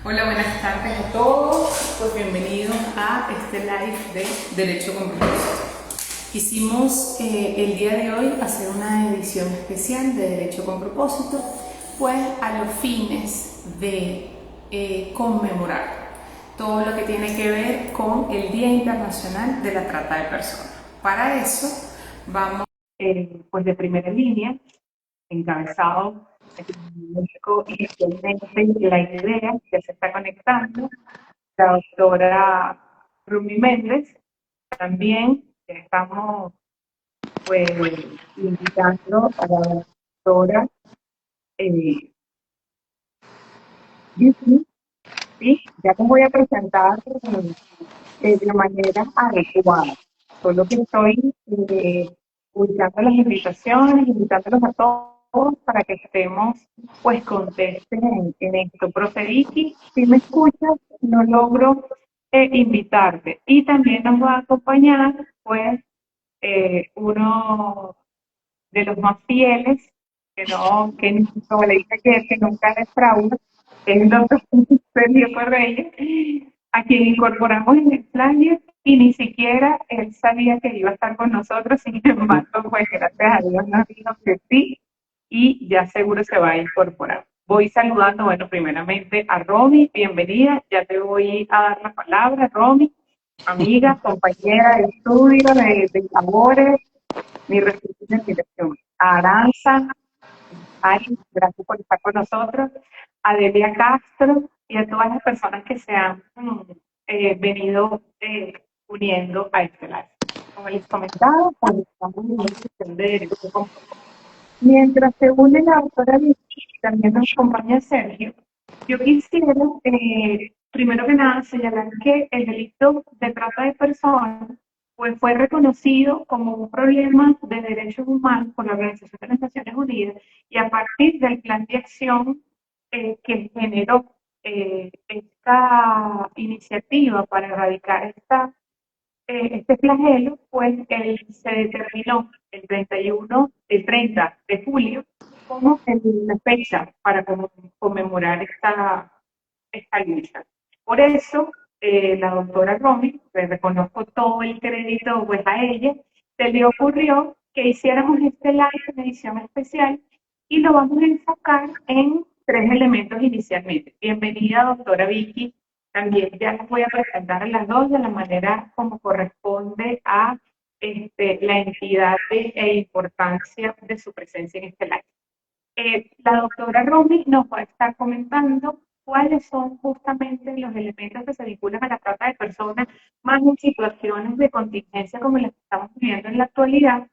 Hola, buenas tardes a todos. Pues bienvenidos a este live de Derecho con Propósito. Quisimos el día de hoy hacer una edición especial de Derecho con Propósito, pues a los fines de conmemorar todo lo que tiene que ver con el Día Internacional de la Trata de Personas. Para eso vamos pues de primera línea, encabezado México inicialmente la idea que se está conectando, la doctora Rumi Méndez. También estamos pues invitando a la doctora Vicky, ¿sí? Ya les voy a presentar de manera adecuada. Solo que estoy publicando las invitaciones, invitándolos a todos para que estemos, pues, contesten en esto. Profe Vicky, si me escuchas, no logro invitarte. Y también nos va a acompañar, pues, uno de los más fieles, que como le dije ayer, que nunca defrauda, es el doctor Sergio Correia, a quien incorporamos en el flyer y ni siquiera él sabía que iba a estar con nosotros. Sin embargo, pues gracias a Dios nos dijo que sí y ya seguro se va a incorporar. Voy saludando, bueno, primeramente a Romy, bienvenida, ya te voy a dar la palabra, Romy, amiga, compañera de estudio, de labores, mi respeto y admiración. A Aranza, Ari, gracias por estar con nosotros, a Delia Castro y a todas las personas que se han venido uniendo a este live. Como les comentaba, pues estamos en una sesión de derecho comparado. Mientras se une la doctora Vicky y también nos acompaña Sergio, yo quisiera, primero que nada, señalar que el delito de trata de personas pues, fue reconocido como un problema de derechos humanos por la Organización de las Naciones Unidas y a partir del plan de acción que generó esta iniciativa para erradicar este flagelo, pues se determinó el 30 de julio como la fecha para conmemorar esta lucha. Por eso, la doctora Romy, le reconozco todo el crédito pues a ella, se le ocurrió que hiciéramos este live en edición especial y lo vamos a enfocar en tres elementos inicialmente. Bienvenida, doctora Vicky. También ya les voy a presentar a las dos de la manera como corresponde a la entidad e importancia de su presencia en este live. La doctora Romy nos va a estar comentando cuáles son justamente los elementos que se vinculan a la trata de personas, más en situaciones de contingencia como las que estamos viviendo en la actualidad.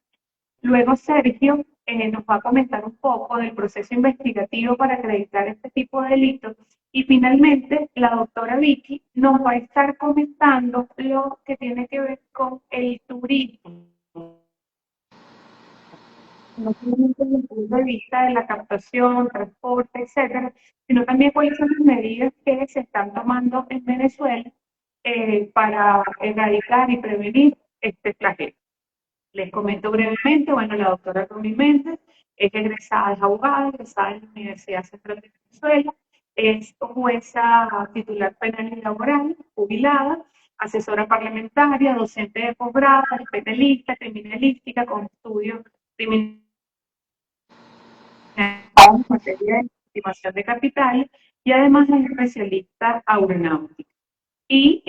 Luego Sergio nos va a comentar un poco del proceso investigativo para acreditar este tipo de delitos. Y finalmente, la doctora Vicky nos va a estar comentando lo que tiene que ver con el turismo, no solamente desde el punto de vista de la captación, transporte, etcétera, sino también cuáles son las medidas que se están tomando en Venezuela para erradicar y prevenir este flagelo. Les comento brevemente, bueno, la doctora Rumi Méndez es egresada, es abogada, egresada de la Universidad Central de Venezuela, es jueza titular penal y laboral, jubilada, asesora parlamentaria, docente de posgrado, penalista, criminalística, con estudios criminales en materia de estimación de capital y además es especialista aeronáutica. Y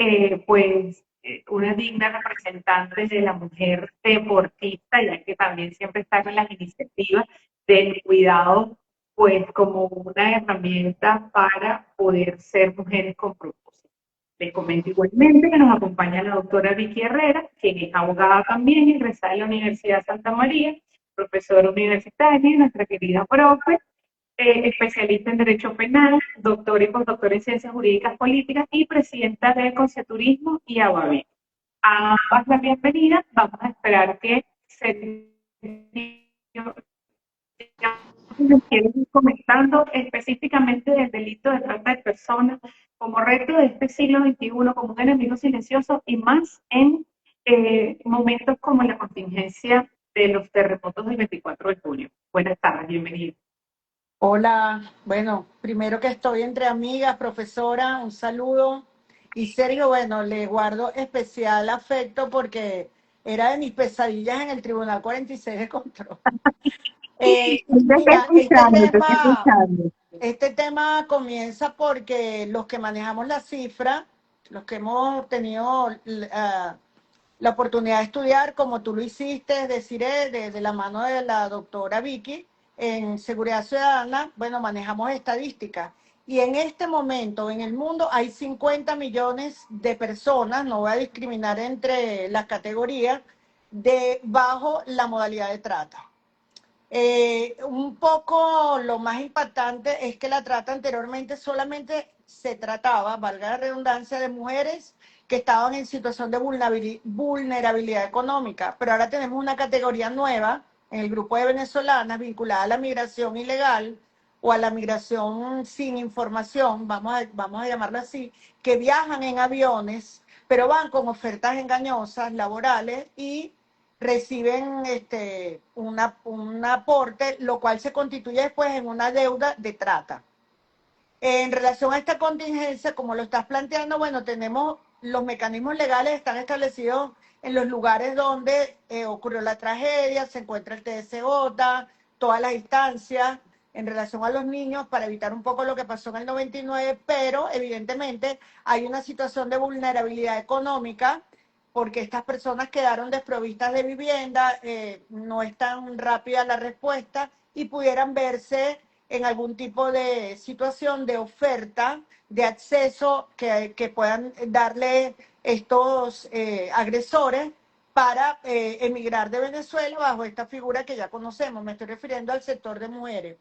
una digna representante de la mujer deportista, ya que también siempre está con las iniciativas del cuidado, pues como una herramienta para poder ser mujeres con propósito. Les comento igualmente que nos acompaña la doctora Vicky Herrera, quien es abogada también, egresada de la Universidad Santa María, profesora universitaria, nuestra querida profe, especialista en Derecho Penal, doctor y postdoctor en Ciencias Jurídicas Políticas y presidenta de Conceturismo y ABABE. A ambas las bienvenidas. Vamos a esperar que se nos quieren ir comentando específicamente del delito de trata de personas como reto de este siglo XXI, como un enemigo silencioso y más en momentos como la contingencia de los terremotos del 24 de junio. Buenas tardes, bienvenidos. Hola, bueno, primero que estoy entre amigas, profesora, un saludo. Y Sergio, bueno, le guardo especial afecto porque era de mis pesadillas en el Tribunal 46 de Control. Te estoy Mira, escuchando, te estoy escuchando. este tema comienza porque los que manejamos la cifra, los que hemos tenido la oportunidad de estudiar, como tú lo hiciste, deciré, de la mano de la doctora Vicky, en Seguridad Ciudadana, bueno, manejamos estadísticas. Y en este momento en el mundo hay 50 millones de personas, no voy a discriminar entre las categorías, bajo la modalidad de trata. Un poco lo más impactante es que la trata anteriormente solamente se trataba, valga la redundancia, de mujeres que estaban en situación de vulnerabilidad económica, pero ahora tenemos una categoría nueva en el grupo de venezolanas vinculada a la migración ilegal o a la migración sin información, vamos a llamarlo así, que viajan en aviones, pero van con ofertas engañosas laborales y reciben un aporte, lo cual se constituye después en una deuda de trata. En relación a esta contingencia, como lo estás planteando, bueno, tenemos los mecanismos legales están establecidos en los lugares donde ocurrió la tragedia, se encuentra el TSJ, todas las instancias en relación a los niños para evitar un poco lo que pasó en el 99, pero evidentemente hay una situación de vulnerabilidad económica porque estas personas quedaron desprovistas de vivienda, no es tan rápida la respuesta y pudieran verse en algún tipo de situación de oferta, de acceso que puedan darle estos agresores para emigrar de Venezuela bajo esta figura que ya conocemos. Me estoy refiriendo al sector de mujeres.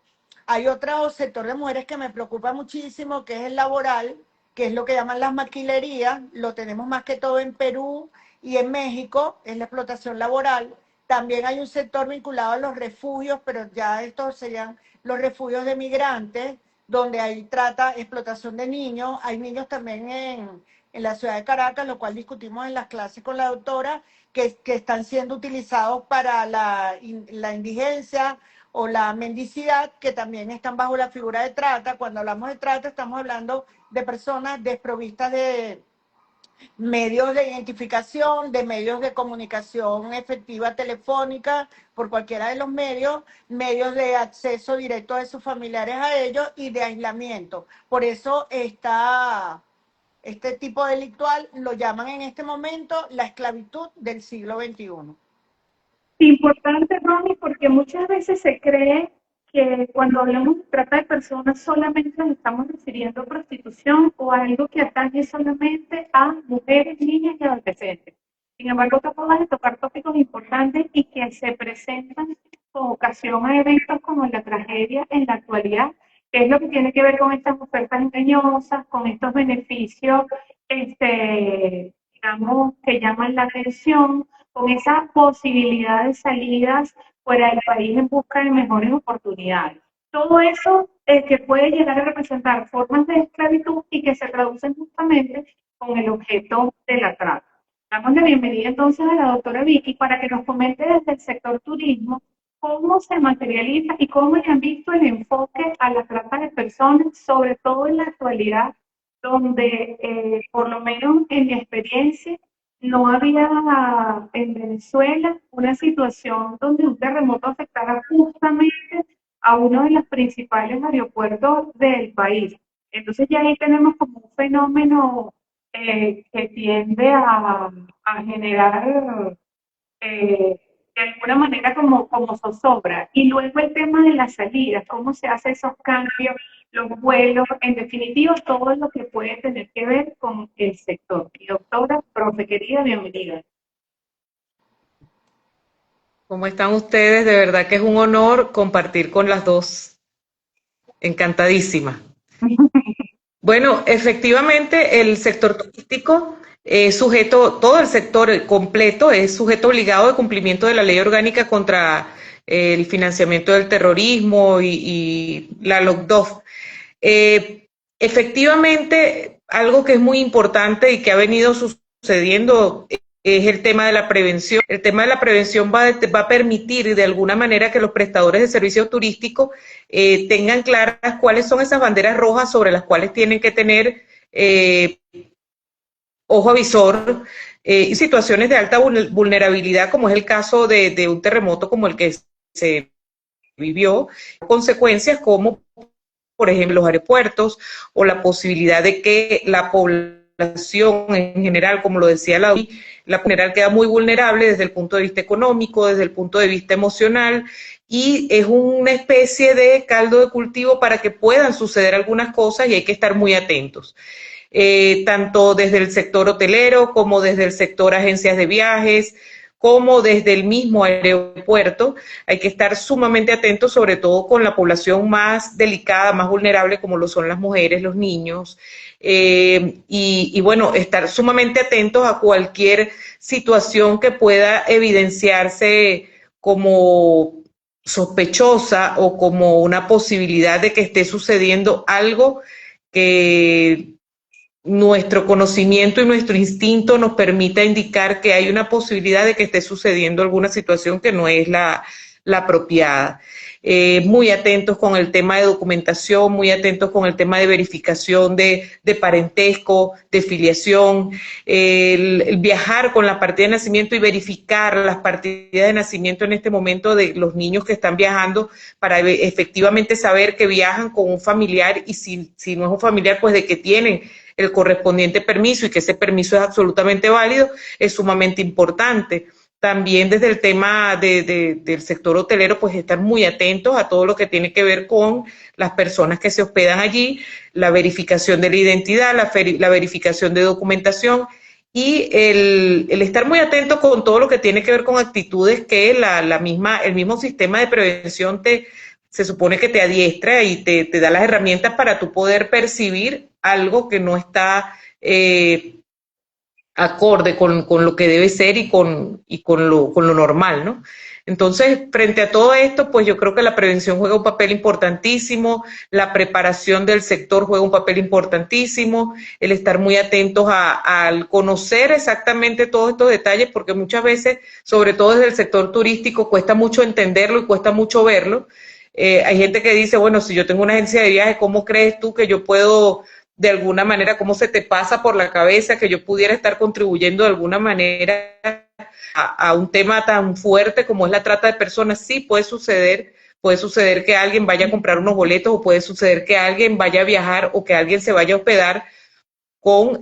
Hay otro sector de mujeres que me preocupa muchísimo, que es el laboral, que es lo que llaman las maquilerías. Lo tenemos más que todo en Perú y en México, es la explotación laboral. También hay un sector vinculado a los refugios, pero ya estos serían los refugios de migrantes, donde hay trata, explotación de niños. Hay niños también en la ciudad de Caracas, lo cual discutimos en las clases con la doctora, que están siendo utilizados para la indigencia o la mendicidad, que también están bajo la figura de trata. Cuando hablamos de trata, estamos hablando de personas desprovistas de medios de identificación, de medios de comunicación efectiva telefónica, por cualquiera de los medios, medios de acceso directo de sus familiares a ellos y de aislamiento. Por eso este tipo delictual lo llaman en este momento la esclavitud del siglo XXI. Importante, Ronnie, porque muchas veces se cree que cuando hablamos de trata de personas solamente nos estamos refiriendo a prostitución o a algo que atañe solamente a mujeres, niñas y adolescentes. Sin embargo, tú acabas de tocar tópicos importantes y que se presentan con ocasión a eventos como la tragedia en la actualidad, que es lo que tiene que ver con estas ofertas engañosas, con estos beneficios, digamos, que llaman la atención, con esa posibilidad de salidas fuera del país en busca de mejores oportunidades. Todo eso que puede llegar a representar formas de esclavitud y que se traducen justamente con el objeto de la trata. Damos la bienvenida entonces a la doctora Vicky para que nos comente desde el sector turismo cómo se materializa y cómo le han visto el enfoque a la trata de personas, sobre todo en la actualidad, donde por lo menos en mi experiencia no había en Venezuela una situación donde un terremoto afectara justamente a uno de los principales aeropuertos del país. Entonces ya ahí tenemos como un fenómeno que tiende a generar de alguna manera como zozobra. Y luego el tema de las salidas, cómo se hacen esos cambios, los vuelos, en definitiva, todo lo que puede tener que ver con el sector. Mi doctora, profe querida, bienvenida. ¿Cómo están ustedes? De verdad que es un honor compartir con las dos. Encantadísima. Bueno, efectivamente, el sector turístico es sujeto, todo el sector completo es sujeto obligado de cumplimiento de la Ley Orgánica contra el financiamiento del terrorismo y la LOCDOF. Efectivamente, algo que es muy importante y que ha venido sucediendo es el tema de la prevención. El tema de la prevención va a permitir de alguna manera que los prestadores de servicios turísticos tengan claras cuáles son esas banderas rojas sobre las cuales tienen que tener ojo avisor, y situaciones de alta vulnerabilidad, como es el caso de un terremoto como el que se vivió, consecuencias como, por ejemplo, los aeropuertos o la posibilidad de que la población en general, como lo decía la general queda muy vulnerable desde el punto de vista económico, desde el punto de vista emocional, y es una especie de caldo de cultivo para que puedan suceder algunas cosas y hay que estar muy atentos. Tanto desde el sector hotelero como desde el sector agencias de viajes, como desde el mismo aeropuerto. Hay que estar sumamente atentos, sobre todo con la población más delicada, más vulnerable, como lo son las mujeres, los niños, y bueno, estar sumamente atentos a cualquier situación que pueda evidenciarse como sospechosa o como una posibilidad de que esté sucediendo algo que nuestro conocimiento y nuestro instinto nos permita indicar que hay una posibilidad de que esté sucediendo alguna situación que no es la apropiada. Muy atentos con el tema de documentación, muy atentos con el tema de verificación de parentesco, de filiación, el viajar con la partida de nacimiento y verificar las partidas de nacimiento en este momento de los niños que están viajando para efectivamente saber que viajan con un familiar y si no es un familiar, pues de que tienen el correspondiente permiso y que ese permiso es absolutamente válido, es sumamente importante. También desde el tema del sector hotelero, pues estar muy atentos a todo lo que tiene que ver con las personas que se hospedan allí, la verificación de la identidad, la verificación de documentación y el estar muy atento con todo lo que tiene que ver con actitudes que el mismo sistema de prevención se supone que te adiestra y te da las herramientas para tú poder percibir algo que no está acorde con lo que debe ser y con lo normal, ¿no? Entonces, frente a todo esto, pues yo creo que la prevención juega un papel importantísimo, la preparación del sector juega un papel importantísimo, el estar muy atentos al conocer exactamente todos estos detalles, porque muchas veces, sobre todo desde el sector turístico, cuesta mucho entenderlo y cuesta mucho verlo. Hay gente que dice, bueno, si yo tengo una agencia de viajes, ¿cómo crees tú que yo puedo, de alguna manera, cómo se te pasa por la cabeza que yo pudiera estar contribuyendo de alguna manera a un tema tan fuerte como es la trata de personas? Sí, puede suceder que alguien vaya a comprar unos boletos o puede suceder que alguien vaya a viajar o que alguien se vaya a hospedar con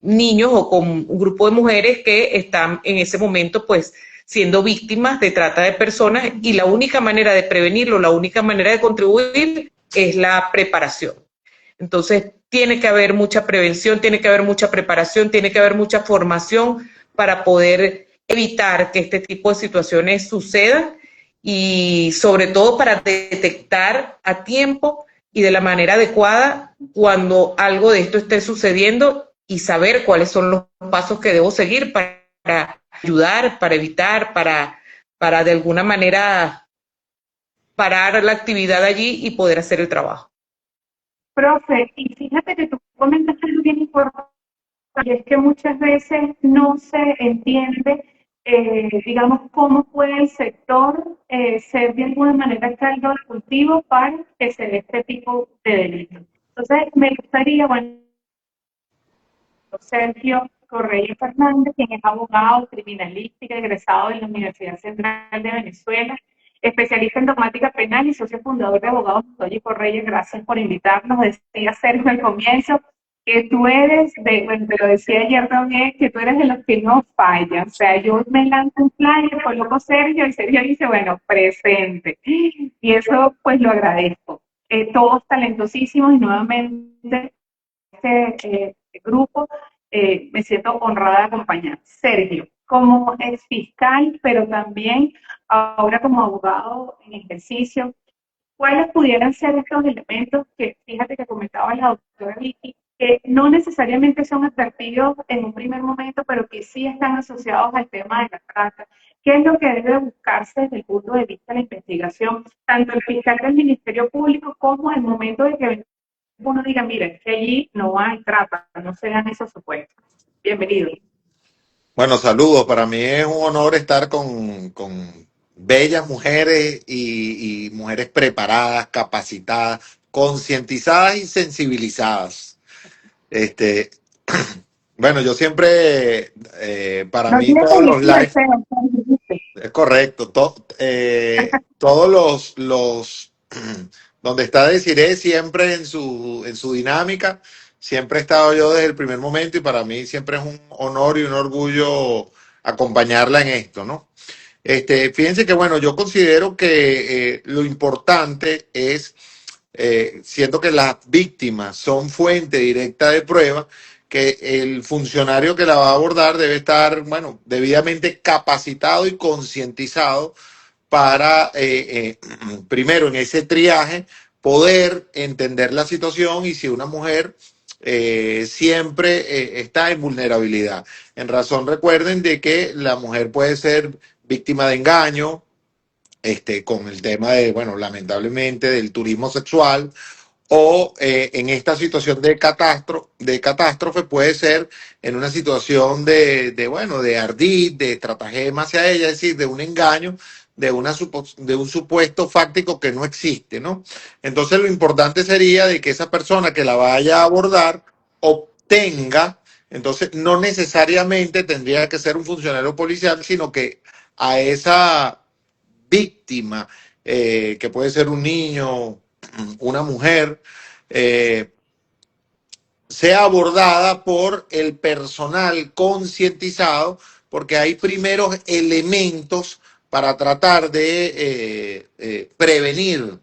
niños o con un grupo de mujeres que están en ese momento, pues, siendo víctimas de trata de personas, y la única manera de prevenirlo, la única manera de contribuir es la preparación. Entonces, tiene que haber mucha prevención, tiene que haber mucha preparación, tiene que haber mucha formación para poder evitar que este tipo de situaciones sucedan y sobre todo para detectar a tiempo y de la manera adecuada cuando algo de esto esté sucediendo y saber cuáles son los pasos que debo seguir para ayudar, para evitar, para de alguna manera parar la actividad allí y poder hacer el trabajo. Profe, y fíjate que tú comentaste algo bien importante, y es que muchas veces no se entiende, digamos, cómo puede el sector ser de alguna manera caldo de cultivo para que se dé este tipo de delitos. Entonces, me gustaría, bueno, Sergio Correia Fernández, quien es abogado criminalística, egresado de la Universidad Central de Venezuela, especialista en dogmática penal y socio fundador de Abogados Oye Correia. Gracias por invitarnos. Decía Sergio al comienzo que tú eres, bueno, te lo decía ayer también, que tú eres de los que no fallan. O sea, yo me lanzo un flyer, coloco Sergio y Sergio dice, bueno, presente. Y eso pues lo agradezco. Todos talentosísimos y nuevamente este grupo, me siento honrada de acompañar. Sergio, como ex fiscal, pero también ahora como abogado en ejercicio, ¿cuáles pudieran ser estos elementos que, fíjate que comentaba la doctora Vicky, que no necesariamente son advertidos en un primer momento, pero que sí están asociados al tema de la trata? ¿Qué es lo que debe buscarse desde el punto de vista de la investigación, tanto el fiscal del Ministerio Público como el momento de que uno diga, mira, es que allí no hay trata, no se dan esos supuestos? Bienvenido. Bueno, saludos. Para mí es un honor estar con bellas mujeres y mujeres preparadas, capacitadas, concientizadas y sensibilizadas. Este, bueno, yo siempre, para No mí tiene todos los película lives, feo, como dijiste. es correcto, todos donde está Desiree siempre en su dinámica, siempre he estado yo desde el primer momento y para mí siempre es un honor y un orgullo acompañarla en esto, ¿no? Fíjense que, bueno, yo considero que lo importante es, siendo que las víctimas son fuente directa de prueba, que el funcionario que la va a abordar debe estar, bueno, debidamente capacitado y concientizado para, primero, en ese triaje, poder entender la situación y si una mujer siempre está en vulnerabilidad. En razón, recuerden de que la mujer puede ser víctima de engaño, con el tema de, bueno, lamentablemente del turismo sexual, o en esta situación de catástrofe puede ser en una situación bueno, de ardid, de estratagema hacia ella, es decir, de un engaño, de un supuesto fáctico que no existe, ¿no? Entonces lo importante sería de que esa persona que la vaya a abordar obtenga, entonces no necesariamente tendría que ser un funcionario policial, sino que a esa víctima, que puede ser un niño, una mujer, eh, sea abordada por el personal concientizado, porque hay primeros elementos para tratar de prevenir,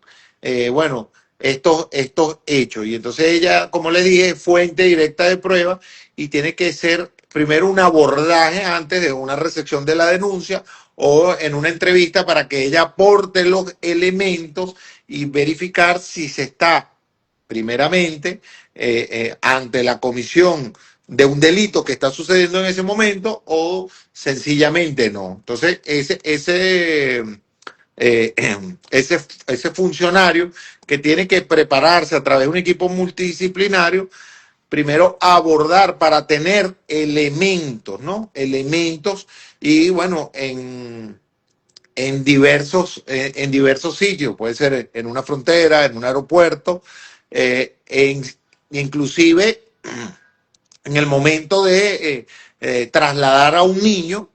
bueno, estos hechos. Y entonces ella, como les dije, es fuente directa de prueba y tiene que ser primero un abordaje antes de una recepción de la denuncia o en una entrevista para que ella aporte los elementos y verificar si se está primeramente ante la comisión de un delito que está sucediendo en ese momento o sencillamente no. Entonces, eh, ese funcionario que tiene que prepararse a través de un equipo multidisciplinario, primero abordar para tener elementos, ¿no? Elementos y bueno, en diversos sitios, puede ser en una frontera, en un aeropuerto, inclusive en el momento de trasladar a un niño,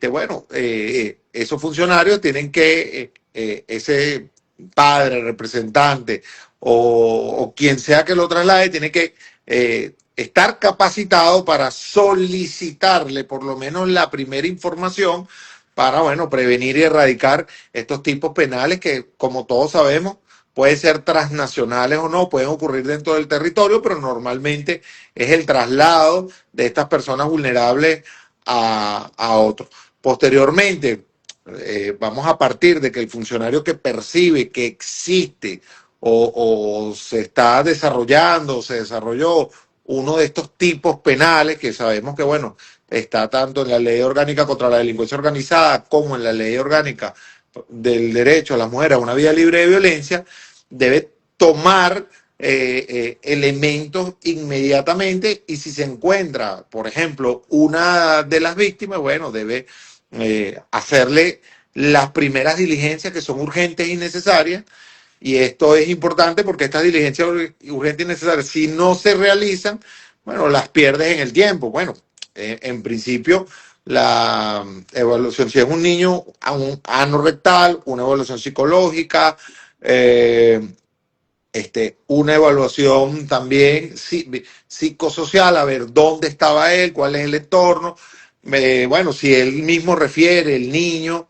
bueno, esos funcionarios tienen que, ese padre, representante o quien sea que lo traslade, tiene que estar capacitado para solicitarle por lo menos la primera información para, bueno, prevenir y erradicar estos tipos penales que, como todos sabemos, pueden ser transnacionales o no, pueden ocurrir dentro del territorio, pero normalmente es el traslado de estas personas vulnerables a otros. Posteriormente, vamos a partir de que el funcionario que percibe que existe o se está desarrollando, o se desarrolló uno de estos tipos penales que sabemos que, bueno, está tanto en la ley orgánica contra la delincuencia organizada como en la ley orgánica del derecho a las mujeres a una vida libre de violencia, debe tomar elementos inmediatamente y si se encuentra, por ejemplo, una de las víctimas, bueno, debe hacerle las primeras diligencias que son urgentes y necesarias. Y esto es importante porque estas diligencias urgentes y necesarias, si no se realizan, bueno, las pierdes en el tiempo. Bueno, en principio, la evaluación, si es un niño, un ano rectal, una evaluación psicológica, una evaluación también psicosocial, a ver dónde estaba él, cuál es el entorno. Bueno, si él mismo refiere, el niño,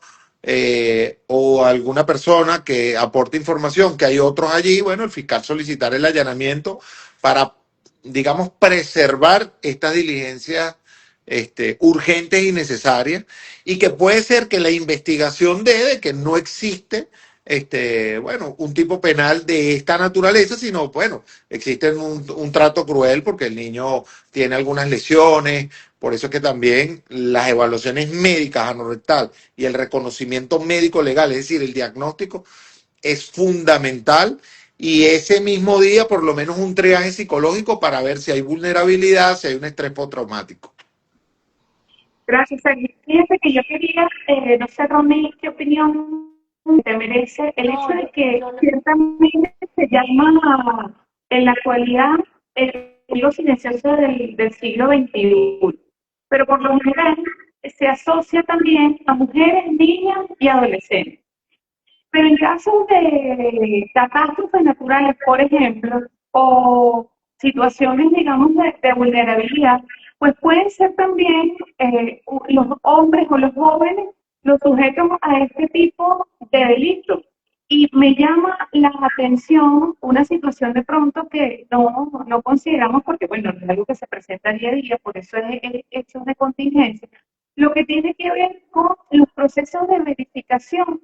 o alguna persona que aporte información, que hay otros allí, bueno, el fiscal solicitar el allanamiento para, digamos, preservar estas diligencias urgentes y necesarias, y que puede ser que la investigación de que no existe bueno, un tipo penal de esta naturaleza, sino, bueno, existe un trato cruel porque el niño tiene algunas lesiones, por eso es que también las evaluaciones médicas anorrectal y el reconocimiento médico legal, es decir, el diagnóstico, es fundamental y ese mismo día por lo menos un triaje psicológico para ver si hay vulnerabilidad, si hay un estrés postraumático. Gracias, Agui. Fíjate que yo quería, no sé, Romy, ¿qué opinión te merece el hecho No, de que yo ciertamente se llama en la actualidad el testigo silencioso del siglo XXI? Pero por lo general se asocia también a mujeres, niñas y adolescentes. Pero en casos de catástrofes naturales, por ejemplo, o situaciones, digamos, de vulnerabilidad, pues pueden ser también los hombres o los jóvenes los sujetos a este tipo de delitos. Y me llama la atención una situación de pronto que no consideramos porque, bueno, no es algo que se presenta día a día, por eso es hecho de contingencia, lo que tiene que ver con los procesos de verificación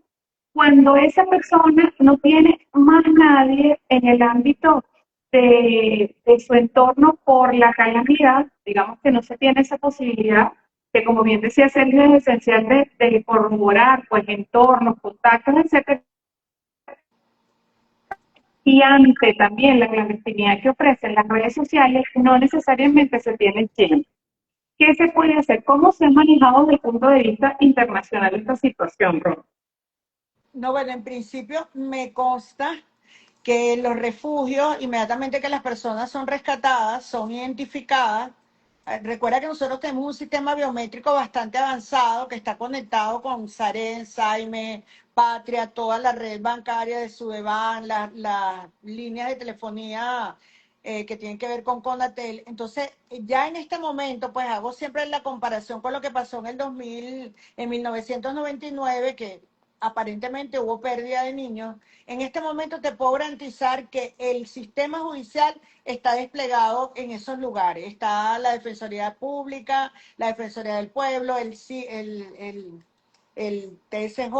cuando esa persona no tiene más nadie en el ámbito de su entorno por la calamidad, digamos que no se tiene esa posibilidad, que como bien decía Sergio, es esencial de corroborar pues entornos, contactos, etcétera, y ante también la clandestinidad que ofrecen las redes sociales, no necesariamente se tiene tiempo. ¿Qué se puede hacer? ¿Cómo se ha manejado desde el punto de vista internacional esta situación, Ron? No, bueno, en principio me consta que los refugios, inmediatamente que las personas son rescatadas, son identificadas. Recuerda que nosotros tenemos un sistema biométrico bastante avanzado que está conectado con Saren, Saime, Patria, toda la red bancaria de Sudeban, las líneas de telefonía que tienen que ver con Conatel. Entonces, ya en este momento, pues hago siempre la comparación con lo que pasó en el 2000, en 1999, que aparentemente hubo pérdida de niños. En este momento te puedo garantizar que el sistema judicial está desplegado en esos lugares. Está la Defensoría Pública, la Defensoría del Pueblo, el TSJ,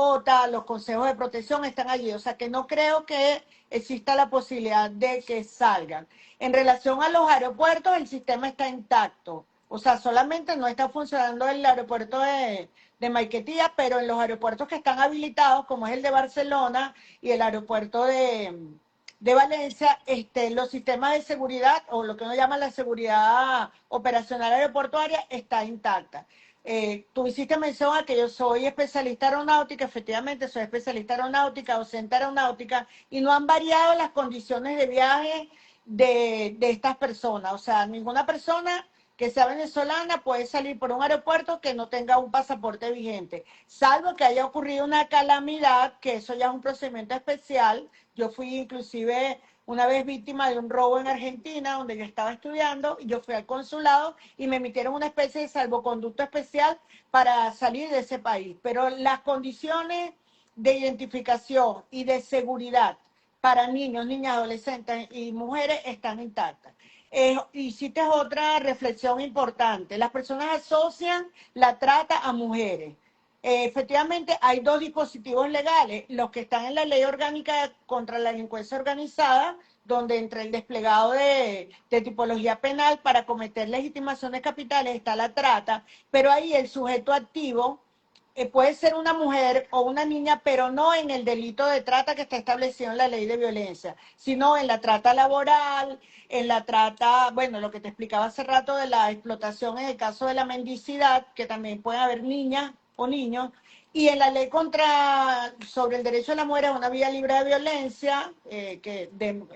los consejos de protección están allí. O sea que no creo que exista la posibilidad de que salgan. En relación a los aeropuertos, el sistema está intacto. O sea, solamente no está funcionando el aeropuerto de Maiquetía, pero en los aeropuertos que están habilitados, como es el de Barcelona y el aeropuerto de Valencia, los sistemas de seguridad, o lo que uno llama la seguridad operacional aeroportuaria, está intacta. Tú hiciste mención a que yo soy especialista aeronáutica, efectivamente soy especialista aeronáutica, docente aeronáutica, y no han variado las condiciones de viaje de estas personas. O sea, ninguna persona que sea venezolana puede salir por un aeropuerto que no tenga un pasaporte vigente, salvo que haya ocurrido una calamidad, que eso ya es un procedimiento especial. Yo fui inclusive una vez víctima de un robo en Argentina, donde yo estaba estudiando, y yo fui al consulado y me emitieron una especie de salvoconducto especial para salir de ese país. Pero las condiciones de identificación y de seguridad para niños, niñas, adolescentes y mujeres están intactas. Hiciste otra reflexión importante. Las personas asocian la trata a mujeres. Efectivamente, hay dos dispositivos legales, los que están en la Ley Orgánica contra la Delincuencia Organizada, donde entre el desplegado de tipología penal para cometer legitimaciones capitales está la trata, pero ahí el sujeto activo puede ser una mujer o una niña, pero no en el delito de trata que está establecido en la ley de violencia, sino en la trata laboral, en la trata, bueno, lo que te explicaba hace rato de la explotación en el caso de la mendicidad, que también pueden haber niñas o niños, y en la ley sobre el derecho de la mujer a una vida libre de violencia,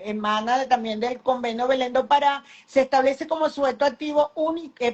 emana también del convenio Belén do Pará, se establece como sujeto activo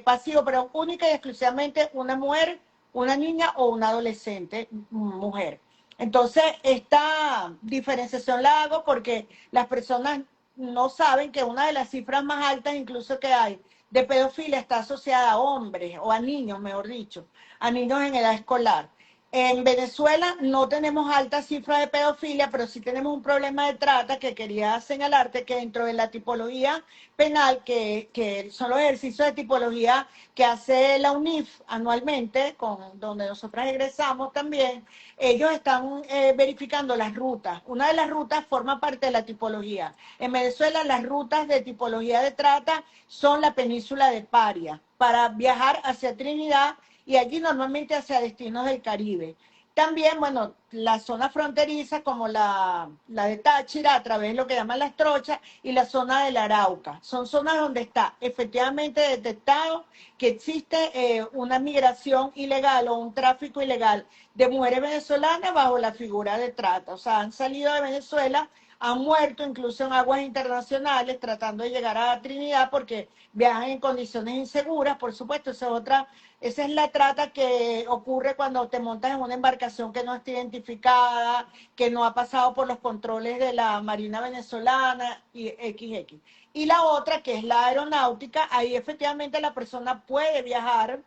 pasivo, pero única y exclusivamente una mujer, una niña o una adolescente mujer. Entonces, esta diferenciación la hago porque las personas no saben que una de las cifras más altas incluso que hay de pedofilia está asociada a hombres o a niños, mejor dicho, a niños en edad escolar. En Venezuela no tenemos alta cifra de pedofilia, pero sí tenemos un problema de trata que quería señalarte que dentro de la tipología penal, que son los ejercicios de tipología que hace la UNIF anualmente, donde nosotras egresamos también, ellos están verificando las rutas. Una de las rutas forma parte de la tipología. En Venezuela las rutas de tipología de trata son la península de Paria, para viajar hacia Trinidad y allí normalmente hacia destinos del Caribe. también, bueno, la zona fronteriza como la de Táchira, a través de lo que llaman las trochas, y la zona del Arauca. Son zonas donde está efectivamente detectado que existe una migración ilegal o un tráfico ilegal de mujeres venezolanas bajo la figura de trata. O sea, han salido de Venezuela, han muerto incluso en aguas internacionales tratando de llegar a Trinidad porque viajan en condiciones inseguras. Por supuesto, esa es la trata que ocurre cuando te montas en una embarcación que no está identificada, que no ha pasado por los controles de la Marina venezolana y XX. Y la otra, que es la aeronáutica, ahí efectivamente la persona puede viajar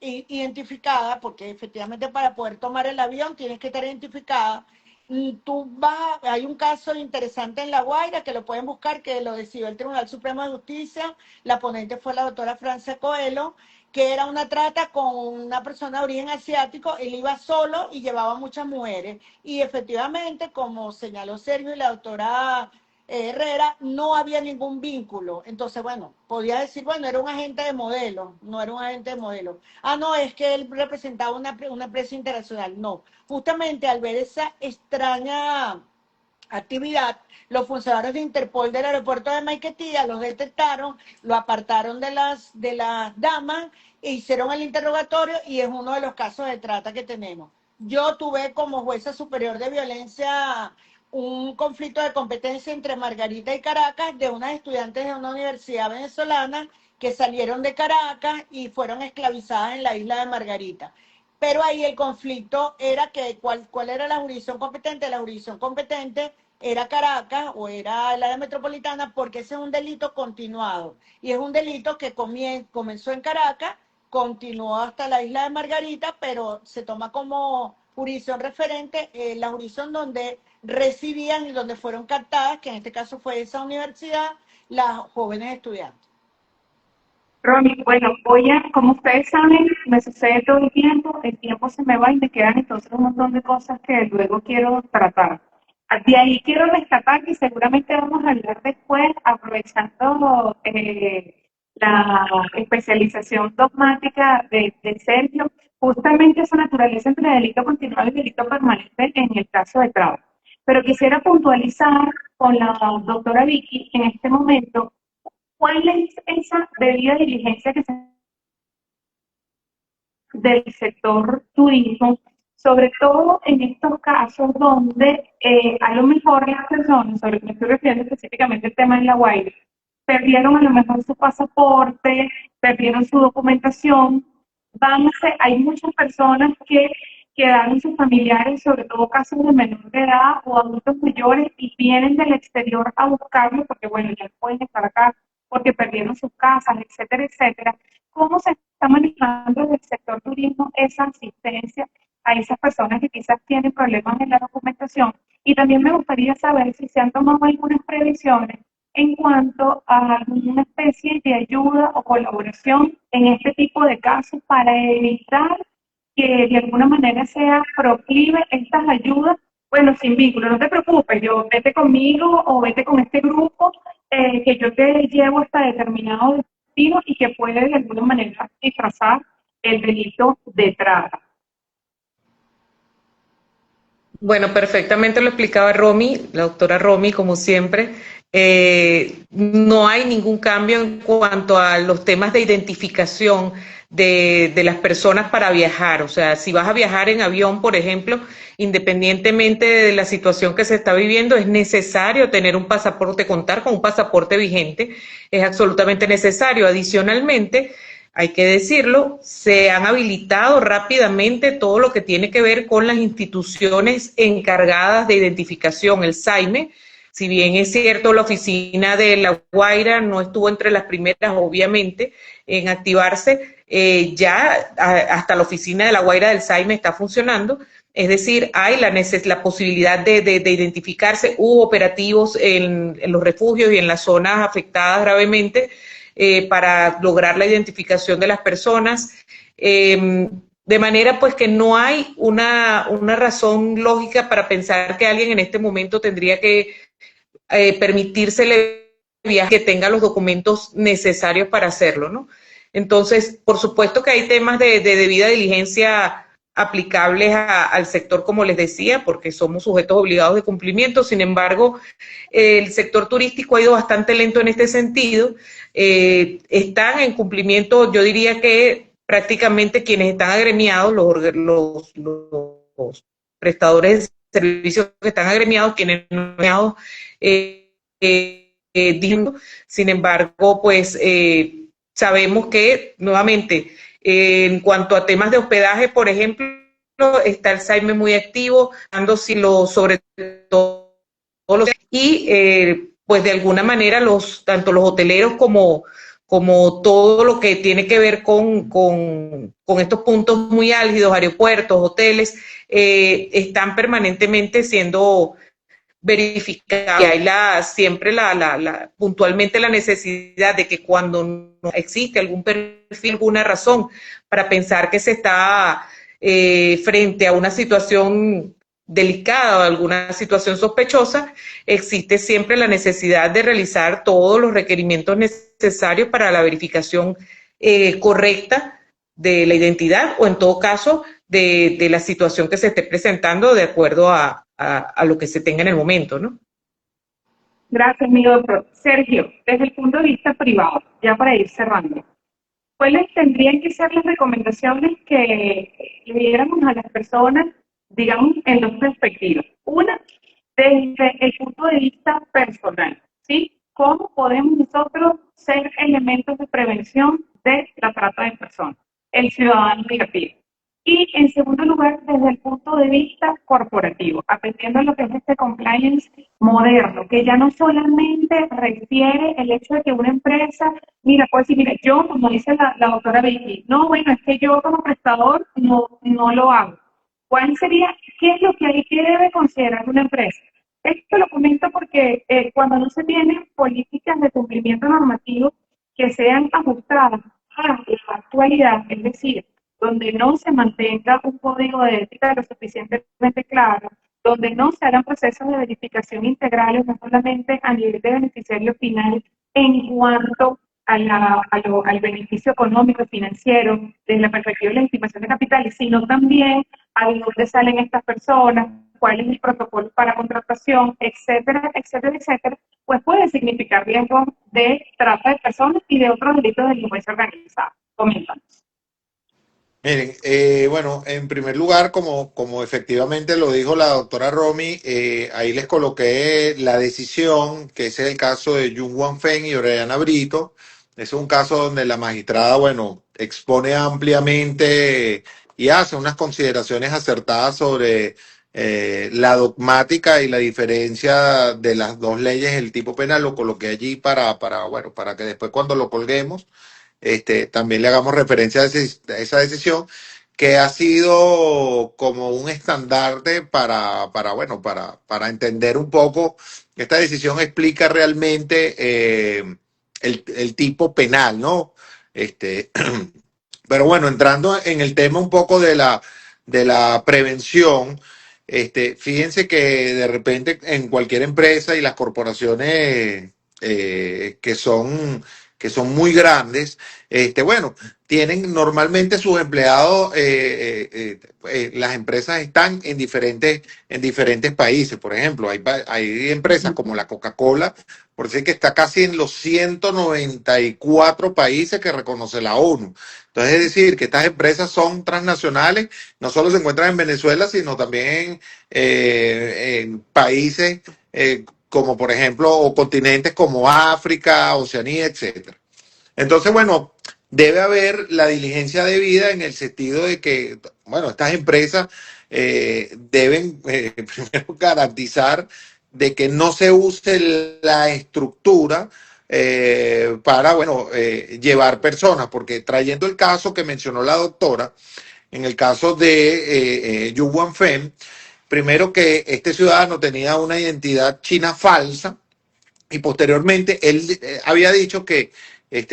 identificada, porque efectivamente para poder tomar el avión tienes que estar identificada. Hay un caso interesante en La Guaira que lo pueden buscar, que lo decidió el Tribunal Supremo de Justicia. La ponente fue la doctora Francia Coelho, que era una trata con una persona de origen asiático. Él iba solo y llevaba muchas mujeres. Y efectivamente, como señaló Sergio y la doctora Herrera, no había ningún vínculo. Entonces, bueno, podía decir, bueno, era un agente de modelo, no era un agente de modelo. Ah, no, es que él representaba una empresa internacional. No, justamente al ver esa extraña actividad, los funcionarios de Interpol del aeropuerto de Maiquetía los detectaron, lo apartaron de las damas e hicieron el interrogatorio, y es uno de los casos de trata que tenemos. Yo tuve como jueza superior de violencia un conflicto de competencia entre Margarita y Caracas de unas estudiantes de una universidad venezolana que salieron de Caracas y fueron esclavizadas en la isla de Margarita. Pero ahí el conflicto era que cuál era la jurisdicción competente. La jurisdicción competente era Caracas o era el área metropolitana, porque ese es un delito continuado. Y es un delito que comenzó en Caracas, continuó hasta la isla de Margarita, pero se toma como jurisdicción referente la jurisdicción donde residían y donde fueron captadas, que en este caso fue esa universidad, las jóvenes estudiantes. Ronnie, bueno, como ustedes saben, me sucede todo el tiempo se me va y me quedan entonces un montón de cosas que luego quiero tratar. De ahí quiero rescatar y seguramente vamos a hablar después, aprovechando la especialización dogmática de Sergio, justamente esa naturaleza entre delito continuado y delito permanente en el caso de Traba. Pero quisiera puntualizar con la doctora Vicky en este momento cuál es esa debida diligencia que se del sector turismo, sobre todo en estos casos donde a lo mejor las personas, sobre me estoy refiriendo específicamente al tema de La Guaira, perdieron a lo mejor su pasaporte, perdieron su documentación, hay muchas personas que quedaron sus familiares, sobre todo casos de menor de edad o adultos mayores, y vienen del exterior a buscarlos porque, bueno, ya no pueden estar acá porque perdieron sus casas, etcétera, etcétera. ¿Cómo se está manejando desde el sector turismo esa asistencia a esas personas que quizás tienen problemas en la documentación? Y también me gustaría saber si se han tomado algunas previsiones en cuanto a alguna especie de ayuda o colaboración en este tipo de casos para evitar que de alguna manera sea proclive estas ayudas. Bueno, sin vínculo, no te preocupes, vete conmigo o vete con este grupo, que yo te llevo hasta determinado destino y que puede de alguna manera disfrazar el delito de trata. Bueno, perfectamente lo explicaba Romy, la doctora Romy, como siempre. No hay ningún cambio en cuanto a los temas de identificación de las personas para viajar. O sea, si vas a viajar en avión, por ejemplo, independientemente de la situación que se está viviendo, es necesario tener un pasaporte, contar con un pasaporte vigente, es absolutamente necesario. Adicionalmente, hay que decirlo, se han habilitado rápidamente todo lo que tiene que ver con las instituciones encargadas de identificación, el SAIME. Si bien es cierto, la oficina de La Guaira no estuvo entre las primeras, obviamente, en activarse, ya hasta la oficina de La Guaira del SAIME está funcionando. Es decir, hay la posibilidad de identificarse. Hubo operativos en los refugios y en las zonas afectadas gravemente para lograr la identificación de las personas. De manera pues que no hay una razón lógica para pensar que alguien en este momento tendría que permitírsele viaje que tenga los documentos necesarios para hacerlo, ¿no? Entonces, por supuesto que hay temas de debida diligencia aplicables al sector, como les decía, porque somos sujetos obligados de cumplimiento. Sin embargo, el sector turístico ha ido bastante lento en este sentido. Están en cumplimiento, yo diría que prácticamente quienes están agremiados, los prestadores de servicios que están agremiados, quienes no están agremiados, sin embargo, pues sabemos que, nuevamente, en cuanto a temas de hospedaje, por ejemplo, está el SAIME muy activo, dando sobre todo y pues de alguna manera tanto los hoteleros como todo lo que tiene que ver con estos puntos muy álgidos, aeropuertos, hoteles, están permanentemente siendo verificados. Hay siempre puntualmente la necesidad de que cuando no existe algún perfil, alguna razón para pensar que se está frente a una situación delicada o alguna situación sospechosa, existe siempre la necesidad de realizar todos los requerimientos necesarios para la verificación correcta de la identidad o en todo caso de la situación que se esté presentando de acuerdo a lo que se tenga en el momento, ¿no? Gracias, mi doctor. Sergio, desde el punto de vista privado, ya para ir cerrando, ¿cuáles tendrían que ser las recomendaciones que le diéramos a las personas, digamos, en dos perspectivas? Una, desde el punto de vista personal, ¿sí? ¿Cómo podemos nosotros ser elementos de prevención de la trata de personas, el ciudadano negativo? Y en segundo lugar, desde el punto de vista corporativo, atendiendo a lo que es este compliance moderno, que ya no solamente refiere el hecho de que una empresa, mira, pues decir, mira, yo, como dice la doctora Vicky, no, bueno, es que yo como prestador no lo hago. ¿Cuál sería, qué es lo que ahí que debe considerar una empresa? Esto lo comento porque cuando no se tienen políticas de cumplimiento normativo que sean ajustadas a la actualidad, es decir, donde no se mantenga un código de ética lo suficientemente claro, donde no se hagan procesos de verificación integrales, no solamente a nivel de beneficiario final en cuanto al beneficio económico y financiero desde la perspectiva de la estimación de capitales, sino también a dónde salen estas personas, cuál es el protocolo para contratación, etcétera, etcétera, etcétera, pues puede significar riesgo de trata de personas y de otros delitos de delincuencia organizada. Coméntanos. Miren, bueno, en primer lugar, como efectivamente lo dijo la doctora Romy, ahí les coloqué la decisión, que ese es el caso de Jung Wanfeng y Oriana Brito. Ese es un caso donde la magistrada, bueno, expone ampliamente y hace unas consideraciones acertadas sobre la dogmática y la diferencia de las dos leyes del tipo penal. Lo coloqué allí bueno, para que después cuando lo colguemos, también le hagamos referencia a esa decisión que ha sido como un estandarte bueno, para entender un poco. Esta decisión explica realmente el tipo penal, ¿no? Pero bueno, entrando en el tema un poco de la prevención, fíjense que de repente en cualquier empresa y las corporaciones que son muy grandes, bueno, tienen normalmente sus empleados, las empresas están en diferentes países. Por ejemplo, hay empresas como la Coca-Cola, por decir que está casi en los 194 países que reconoce la ONU. Entonces, es decir, que estas empresas son transnacionales, no solo se encuentran en Venezuela, sino también en países como por ejemplo, o continentes como África, Oceanía, etcétera. Entonces, bueno, debe haber la diligencia debida en el sentido de que, bueno, estas empresas deben primero garantizar de que no se use la estructura para, bueno, llevar personas, porque trayendo el caso que mencionó la doctora, en el caso de Yu Wanfeng, primero que este ciudadano tenía una identidad china falsa y posteriormente él había dicho que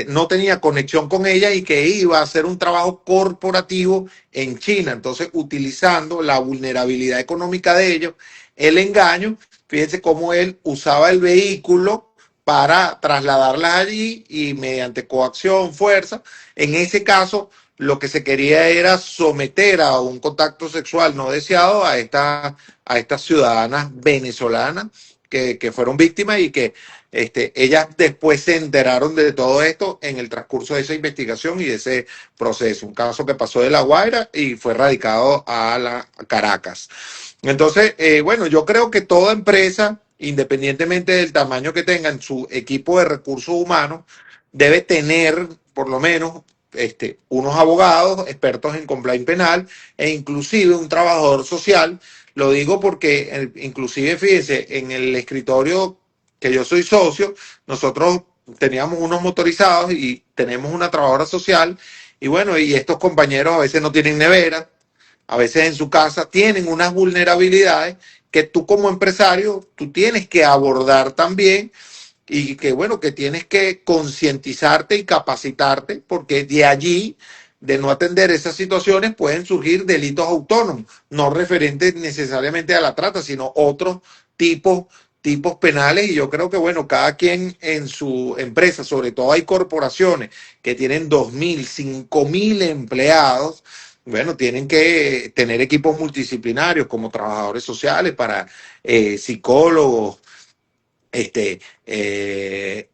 no tenía conexión con ella y que iba a hacer un trabajo corporativo en China. Entonces, utilizando la vulnerabilidad económica de ellos, el engaño, fíjense cómo él usaba el vehículo para trasladarlas allí y mediante coacción, fuerza. En ese caso, lo que se quería era someter a un contacto sexual no deseado a estas ciudadanas venezolanas que fueron víctimas y que ellas después se enteraron de todo esto en el transcurso de esa investigación y de ese proceso. Un caso que pasó de La Guaira y fue radicado a Caracas. Entonces, bueno, yo creo que toda empresa, independientemente del tamaño que tenga en su equipo de recursos humanos, debe tener por lo menos unos abogados expertos en compliance penal e inclusive un trabajador social. Lo digo porque inclusive, fíjense, en el escritorio que yo soy socio, nosotros teníamos unos motorizados y tenemos una trabajadora social y bueno, y estos compañeros a veces no tienen nevera, a veces en su casa tienen unas vulnerabilidades que tú como empresario, tú tienes que abordar también y que bueno, que tienes que concientizarte y capacitarte porque de allí, de no atender esas situaciones, pueden surgir delitos autónomos, no referentes necesariamente a la trata, sino otros tipos, tipos penales y yo creo que bueno, cada quien en su empresa, sobre todo hay corporaciones que tienen 2.000, 5.000 empleados, bueno, tienen que tener equipos multidisciplinarios como trabajadores sociales para psicólogos,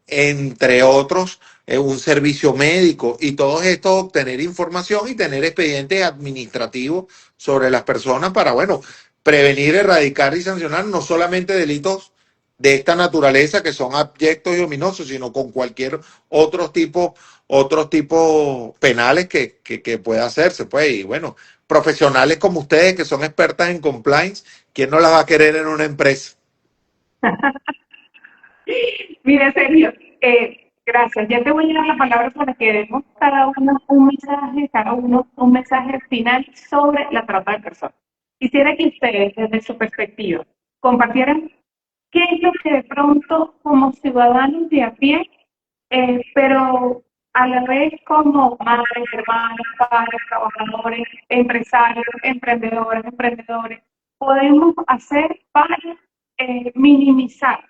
entre otros, un servicio médico y todo esto, obtener información y tener expedientes administrativos sobre las personas para, bueno, prevenir, erradicar y sancionar no solamente delitos de esta naturaleza que son abyectos y ominosos, sino con cualquier otros tipos penales que pueda hacerse, pues, y bueno, profesionales como ustedes que son expertas en compliance, ¿quién no las va a querer en una empresa? Mira, Sergio, gracias. Ya te voy a dar la palabra para que demos cada uno un mensaje, cada uno un mensaje final sobre la trata de personas. Quisiera que ustedes, desde su perspectiva, compartieran qué es lo que de pronto como ciudadanos de a pie, pero a la vez como madres, hermanos, padres, trabajadores, empresarios, emprendedores, podemos hacer para minimizar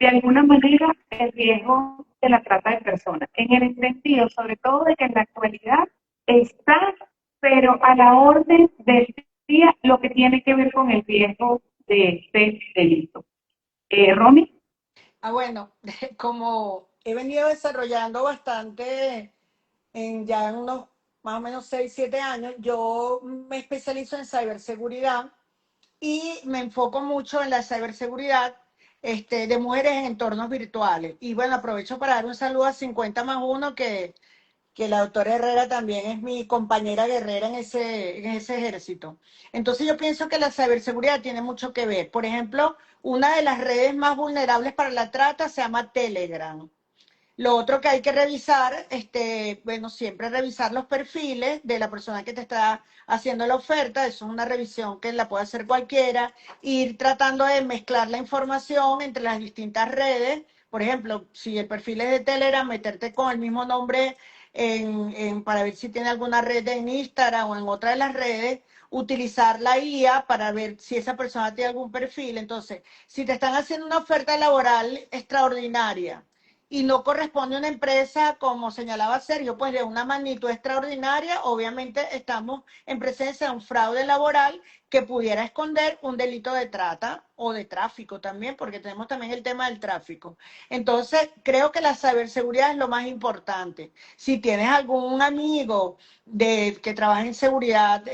de alguna manera el riesgo de la trata de personas, en el sentido sobre todo de que en la actualidad está, pero a la orden del día, lo que tiene que ver con el riesgo de este delito. Romy. Bueno, como he venido desarrollando bastante ya en unos más o menos 6 7 años, yo me especializo en ciberseguridad y me enfoco mucho en la ciberseguridad de mujeres en entornos virtuales. Y bueno, aprovecho para dar un saludo a 50 más 1, que la doctora Herrera también es mi compañera guerrera en ese ejército. Entonces yo pienso que la ciberseguridad tiene mucho que ver. Por ejemplo, una de las redes más vulnerables para la trata se llama Telegram. Lo otro que hay que revisar, bueno, siempre revisar los perfiles de la persona que te está haciendo la oferta, eso es una revisión que la puede hacer cualquiera, ir tratando de mezclar la información entre las distintas redes, por ejemplo, si el perfil es de Telegram, meterte con el mismo nombre para ver si tiene alguna red en Instagram o en otra de las redes, utilizar la IA para ver si esa persona tiene algún perfil. Entonces, si te están haciendo una oferta laboral extraordinaria, y no corresponde a una empresa, como señalaba Sergio, pues de una magnitud extraordinaria, obviamente estamos en presencia de un fraude laboral que pudiera esconder un delito de trata o de tráfico también, porque tenemos también el tema del tráfico. Entonces, creo que la ciberseguridad es lo más importante. Si tienes algún amigo que trabaja en seguridad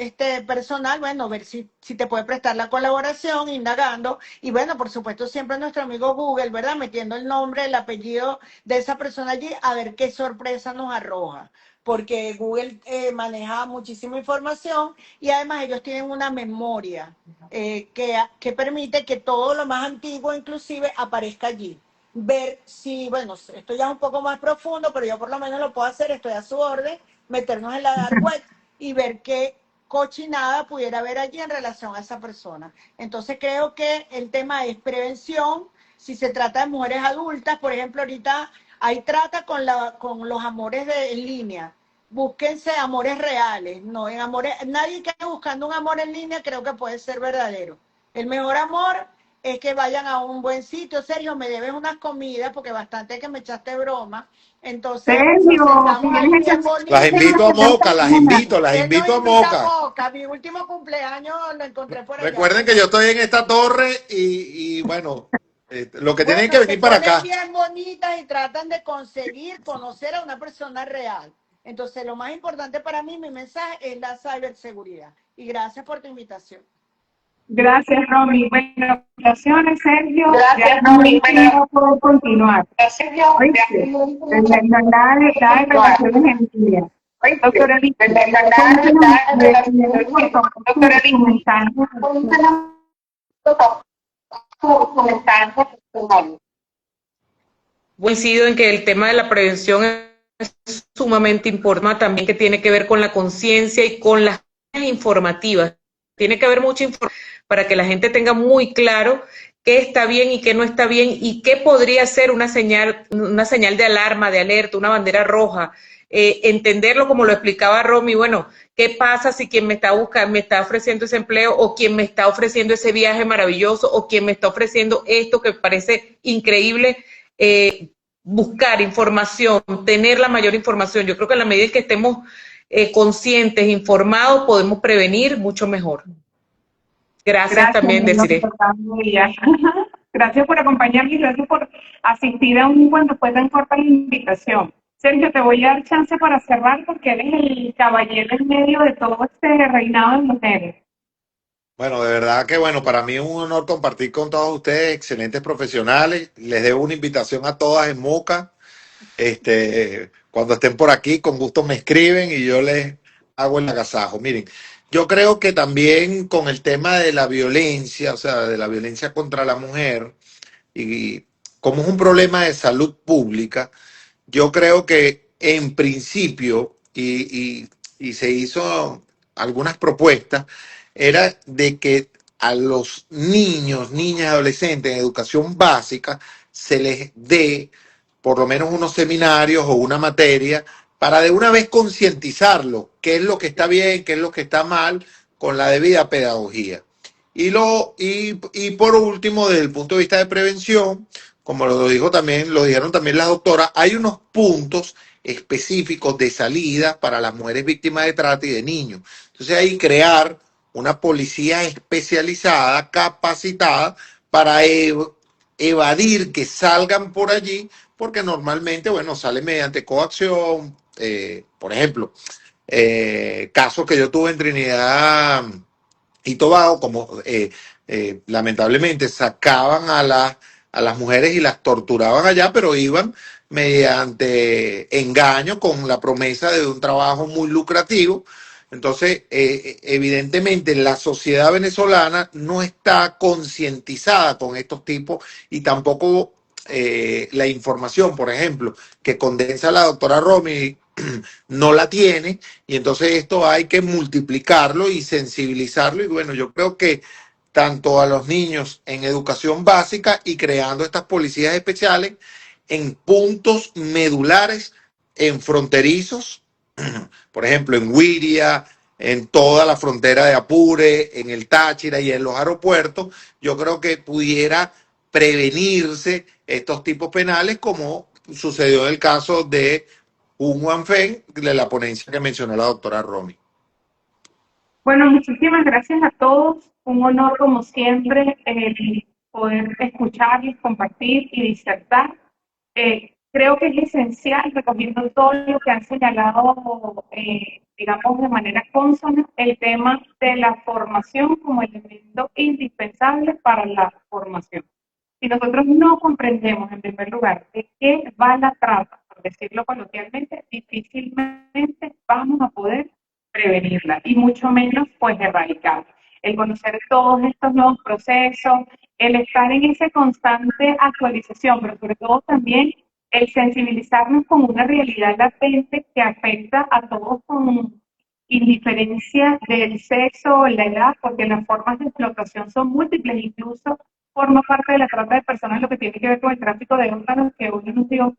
personal, bueno, ver si te puede prestar la colaboración, indagando, y bueno, por supuesto, siempre nuestro amigo Google, ¿verdad? Metiendo el nombre, el apellido de esa persona allí, a ver qué sorpresa nos arroja, porque Google maneja muchísima información y además ellos tienen una memoria que permite que todo lo más antiguo inclusive aparezca allí. Ver si, bueno, esto ya es un poco más profundo, pero yo por lo menos lo puedo hacer, estoy a su orden, meternos en la dark web y ver qué cochinada pudiera haber allí en relación a esa persona. Entonces creo que el tema es prevención. Si se trata de mujeres adultas, por ejemplo, ahorita hay trata con los amores en línea. Búsquense amores reales, no en amores. Nadie que esté buscando un amor en línea creo que puede ser verdadero. El mejor amor es que vayan a un buen sitio. Sergio, me debes unas comidas porque bastante que me echaste broma. Entonces nos Sergio, sentamos ahí tienes bien ese Las bonito. invito a Moca, las Él nos invito a invita a Moca. Moca. Mi último cumpleaños lo encontré por allá. Recuerden que yo estoy en esta torre y bueno, lo que tienen que Bueno, se venir para ponen acá. bien bonitas y tratan de conseguir conocer a una persona real. Entonces, lo más importante para mí, mi mensaje es la ciberseguridad. Y gracias por tu invitación. Gracias, Romy. Bueno, felicitaciones, Sergio. Gracias, Ya Romy. no puedo continuar. Sergio, ¿Oíste? Nada de relaciones en línea. Doctora Alicia, cuéntanos por favor, doctora su mensaje. su mensaje personal. Coincido en que el tema de la prevención es sumamente importante, también que tiene que ver con la conciencia y con las informativas. Tiene que haber mucha información para que la gente tenga muy claro qué está bien y qué no está bien y qué podría ser una señal de alarma, de alerta, una bandera roja. Entenderlo como lo explicaba Romy, bueno, ¿qué pasa si quien me está buscando, me está ofreciendo ese empleo o quien me está ofreciendo ese viaje maravilloso o quien me está ofreciendo esto que parece increíble? Buscar información, tener la mayor información. Yo creo que en la medida en que estemos conscientes, informados, podemos prevenir mucho mejor. Gracias también, Desiree. Gracias por acompañarme y gracias por asistir aún cuando fue tan corta la invitación. Sergio, te voy a dar chance para cerrar porque eres el caballero en medio de todo este reinado de mujeres. Bueno, de verdad que bueno, para mí es un honor compartir con todos ustedes, excelentes profesionales. Les debo una invitación a todas en Moca. Cuando estén por aquí, con gusto me escriben y yo les hago el agasajo. Miren, yo creo que también con el tema de la violencia, o sea, de la violencia contra la mujer, y como es un problema de salud pública, yo creo que en principio, y se hizo algunas propuestas, era de que a los niños, niñas y adolescentes en educación básica se les dé por lo menos unos seminarios o una materia para de una vez concientizarlo, qué es lo que está bien, qué es lo que está mal, con la debida pedagogía. Y por último, desde el punto de vista de prevención, como lo dijeron también las doctoras, hay unos puntos específicos de salida para las mujeres víctimas de trata y de niños. Entonces hay que crear una policía especializada, capacitada, para evadir que salgan por allí, porque normalmente, bueno, sale mediante coacción, por ejemplo, casos que yo tuve en Trinidad y Tobago, como lamentablemente sacaban a las mujeres y las torturaban allá, pero iban mediante engaño con la promesa de un trabajo muy lucrativo. Entonces, evidentemente, la sociedad venezolana no está concientizada con estos tipos y tampoco la información, por ejemplo, que condensa la doctora Romy, no la tiene, y entonces esto hay que multiplicarlo y sensibilizarlo. Y bueno, yo creo que tanto a los niños en educación básica y creando estas policías especiales en puntos medulares, en fronterizos, por ejemplo, en Wiria, en toda la frontera de Apure, en el Táchira y en los aeropuertos, yo creo que pudiera prevenirse estos tipos penales como sucedió en el caso de un Juan Fen, de la ponencia que mencionó la doctora Romy. Bueno, muchísimas gracias a todos. Un honor, como siempre, poder escucharles, compartir y disertar. Creo que es esencial, recogiendo todo lo que han señalado, digamos, de manera consona, el tema de la formación como elemento indispensable para la formación. Si nosotros no comprendemos, en primer lugar, de qué va la trata, por decirlo coloquialmente, difícilmente vamos a poder prevenirla y mucho menos pues erradicarla. El conocer todos estos nuevos procesos, el estar en esa constante actualización, pero sobre todo también el sensibilizarnos con una realidad latente que afecta a todos con indiferencia del sexo o la edad, porque las formas de explotación son múltiples, incluso forma parte de la trata de personas, lo que tiene que ver con el tráfico de órganos, que uno nos dio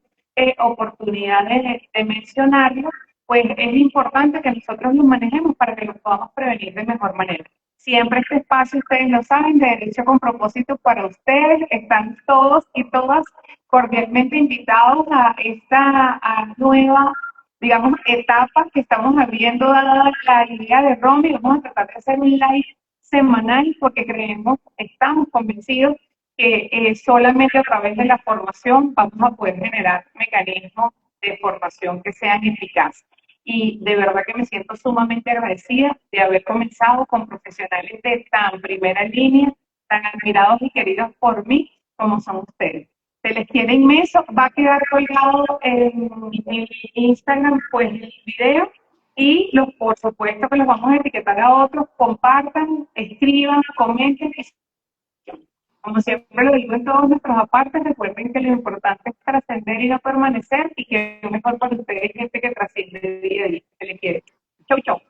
oportunidad de mencionarlo, pues es importante que nosotros los manejemos para que los podamos prevenir de mejor manera. Siempre este espacio, ustedes lo saben, de Derecho con Propósito para ustedes. Están todos y todas cordialmente invitados a esta nueva, digamos, etapa que estamos abriendo dada la idea de Romy. Vamos a tratar de hacer un live semanal porque creemos, estamos convencidos que solamente a través de la formación vamos a poder generar mecanismos de formación que sean eficaces. Y de verdad que me siento sumamente agradecida de haber comenzado con profesionales de tan primera línea, tan admirados y queridos por mí como son ustedes. Se les quiere inmenso, va a quedar colgado en Instagram pues el video y por supuesto que los vamos a etiquetar a otros, compartan, escriban, comenten. Como siempre lo digo en todos nuestros apartes, recuerden que lo importante es trascender y no permanecer, y que es mejor para ustedes gente que trasciende día a día. Se les quiere. Chau, chau.